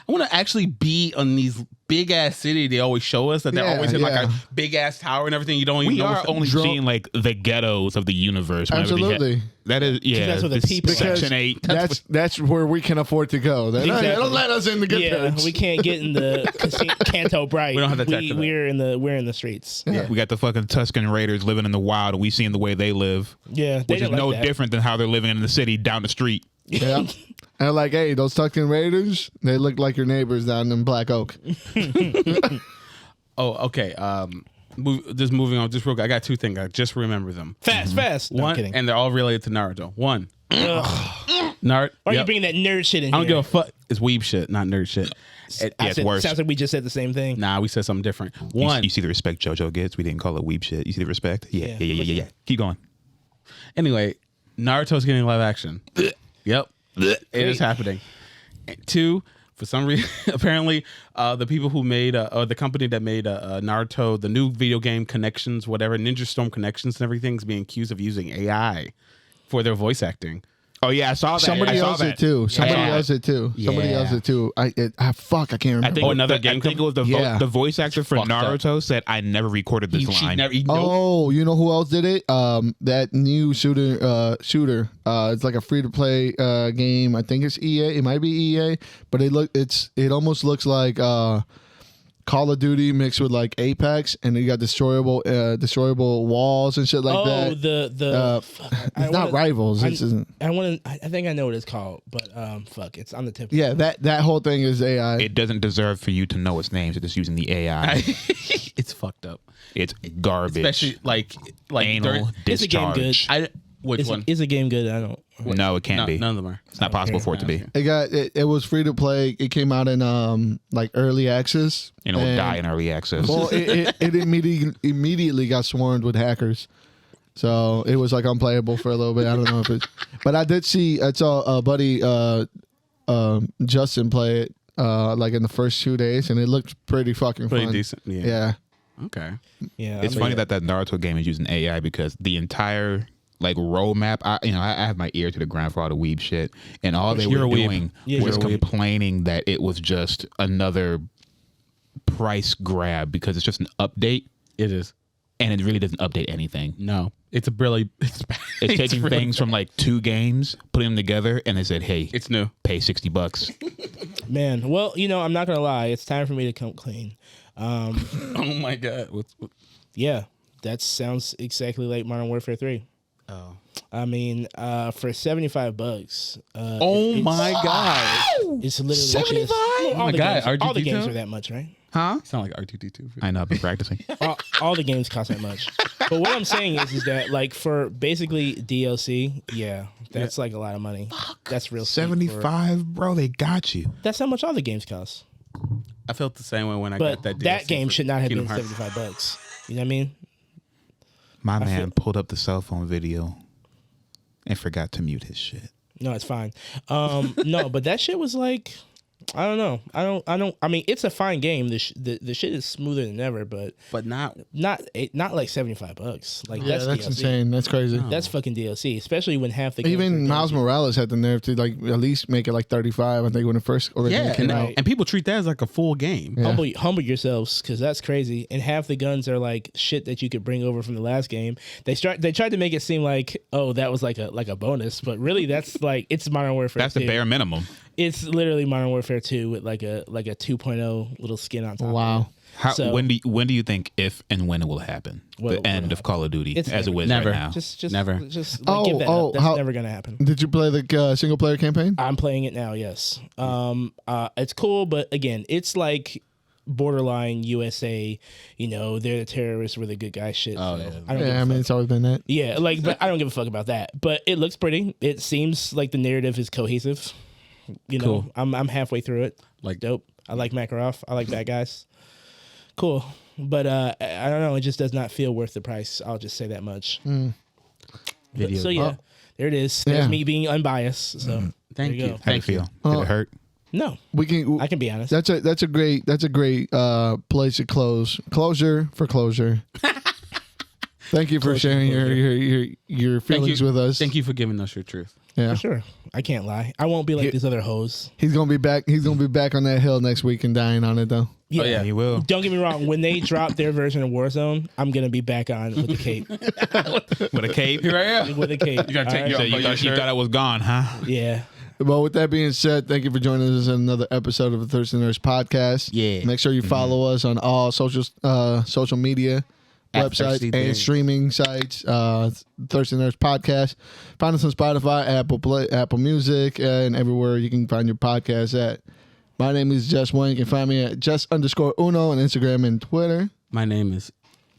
I want to actually be on these big ass city they always show us that they're Yeah, always in like yeah. a big ass tower and everything. You don't even We know. are what's- only seeing like the ghettos of the universe. whenever they Absolutely. hit. That is, yeah. that's where the this people are. Section 8. That's where we can afford to go. They Exactly. don't let us in the good Yeah, parts. we can't get in the Canto Bright. We don't have the tech for that. We're in the streets. Yeah. We got the fucking Tuscan Raiders living in the wild, and we seeing the way they live, Yeah, they which is don't no like that. different than how they're living in the city down the street. Yeah. And like, hey, those Tuscan Raiders, they look like your neighbors down in Black Oak. Oh, okay. Just moving on. Just real quick. I got two things. I just remember them. Fast. No, I'm One, kidding. and they're all related to Naruto. One, Naruto. Why are you Yep. bringing that nerd shit in I don't here? give a fuck. It's weeb shit, not nerd shit. it's worse. Sounds like we just said the same thing. Nah, we said something different. You, One. you see the respect JoJo gets? We didn't call it weeb shit. You see the respect? Yeah. Keep going. Anyway, Naruto's getting live action. Yep. It is happening. And two, for some reason, apparently, the people who made, or the company that made Naruto, the new video game Connections, whatever, Ninja Storm Connections and everything, is being accused of using AI for their voice acting. Oh yeah, I saw that. Somebody I saw else that. it too. Somebody Yeah. else it too. Somebody Yeah. else it too. I can't remember. I think, another the, game I think it was the voice actor for fucked up. Naruto said, "I never recorded this line." Oh, you know who else did it? That new shooter. It's like a free to play game. I think it's EA. It might be EA, but it almost looks like Call of Duty mixed with like Apex, and you got destroyable walls and shit like that. It's not Rivals. I think I know what it's called, but fuck, it's on the tip. Yeah, that whole thing is AI. It doesn't deserve for you to know its names. It's just using the AI. It's fucked up. It's garbage. Especially like anal Is the game good? discharge. Which one? Is a game good? I don't. No, it can't be. None of them are. It's not possible for it to be. It was free to play. It came out in like early access, And it will die in early access. Well, it immediately got swarmed with hackers, so it was like unplayable for a little bit. I don't know if it's, but I saw a buddy Justin play it like in the first 2 days, and it looked pretty fucking Pretty fun. decent. Yeah. Okay. Yeah, It's funny that Naruto game is using AI because the entire like roadmap, I have my ear to the ground for all the weeb shit, and all they were doing was complaining that it was just another price grab because it's just an update. It is. And it really doesn't update anything. No, it's It's taking really things from like 2 games, putting them together, and they said, "Hey, It's new. pay $60." Man, well, I'm not gonna lie. It's time for me to come clean. Oh my god. Yeah, that sounds exactly like Modern Warfare 3. Oh. I mean, for $75. Oh my god. It's literally $75? Oh my God, all the games R2D2? are that much, right? Huh? Sound like R2D2. I know. I've been practicing. all the games cost that much. But what I'm saying is that like for basically DLC, yeah, that's like a lot of money. That's real. steep 75, bro. They got you. That's how much all the games cost. I felt the same way when I But got that. that DLC game for should not have Kingdom been Hearts. $75. You know what I mean? My man pulled up the cell phone video and forgot to mute his shit. No, it's fine. No, but that shit was like, I don't know. I mean, it's a fine game. The shit is smoother than ever, but not like $75. Like Yeah, that's DLC. insane. That's crazy. That's fucking DLC, especially when half the games Even are Miles DLC. Morales had the nerve to like at least make it like 35. I think when it first originally came out. and people treat that as like a full game. Yeah. Humble yourselves, because that's crazy. And half the guns are like shit that you could bring over from the last game. They tried to make it seem like, oh, that was like a bonus, but really that's like it's Modern Warfare. That's 2. the bare minimum. It's literally Modern Warfare 2 with like a 2.0 little skin on top. Wow. Of it. How, So- when do you think if and when it will happen? The end of Call of Duty It's as it never- was never. right now. Just Never. Just like, give that up. That's never gonna happen. Did you play the single player campaign? I'm playing it now. Yes. It's cool, but again, it's like borderline USA. They're the terrorists, we're the good guys. Shit. Oh, so yeah. I don't give Yeah, a I mean fuck. it's always been that. Yeah, like, but I don't give a fuck about that. But it looks pretty. It seems like the narrative is cohesive. Cool. I'm halfway through it. Like- dope. I like Makarov. I like bad guys. Cool. But I don't know. It just does not feel worth the price. I'll just say that much. Video. So yeah, there it is. There's me being unbiased. So Thank there you you. go. How do you feel? Oh. Did it hurt? No, We can. I can be honest. That's a great place to close. Closure for closure. Thank you for sharing your feelings with us. Thank you for giving us your truth. Yeah, For sure. I can't lie. I won't be like these other hoes. he's gonna be back. He's gonna be back on that hill next week and dying on it though. Yeah. Oh, yeah. You will. Don't get me wrong. When they drop their version of Warzone, I'm gonna be back on with the cape. With a cape? Here I am. With a cape. You gotta take All your- So right? you thought I was gone, huh? Yeah. Well, with that being said, thank you for joining us in another episode of the Thirsty Nerds podcast. Yeah. Make sure you follow us on all social media, At websites, Thirsty and Nerds. streaming sites. Thirsty Nerds podcast. Find us on Spotify, Apple Music, and everywhere you can find your podcast at. My name is Jest One. You can find me at Just_Uno on Instagram and Twitter. My name is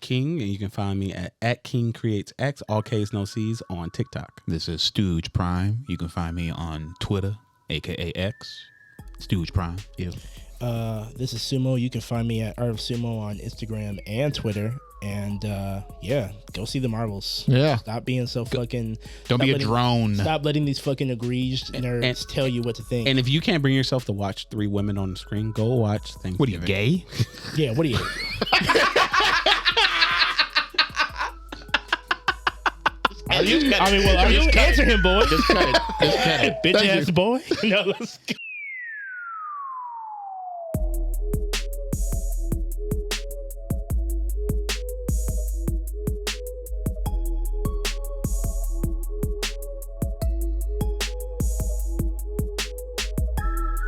King, and you can find me at King Creates X, all K's no C's, on TikTok. This is Stooge Prime. You can find me on Twitter, aka X. Stooge Prime. Ew. This is Sumo. You can find me at Art of Sumo on Instagram and Twitter. And yeah, go see the Marvels. Yeah. Stop being so fucking. Don't be a drone. Stop letting these fucking egregious nerds tell you what to think. And if you can't bring yourself to watch 3 women on the screen, go watch Thanksgiving. What are you, gay? Yeah, what are you? Are you? I mean, well, are you? Answer him, boy. Just cut it. Just cut it. Bitch ass boy. No, let's go.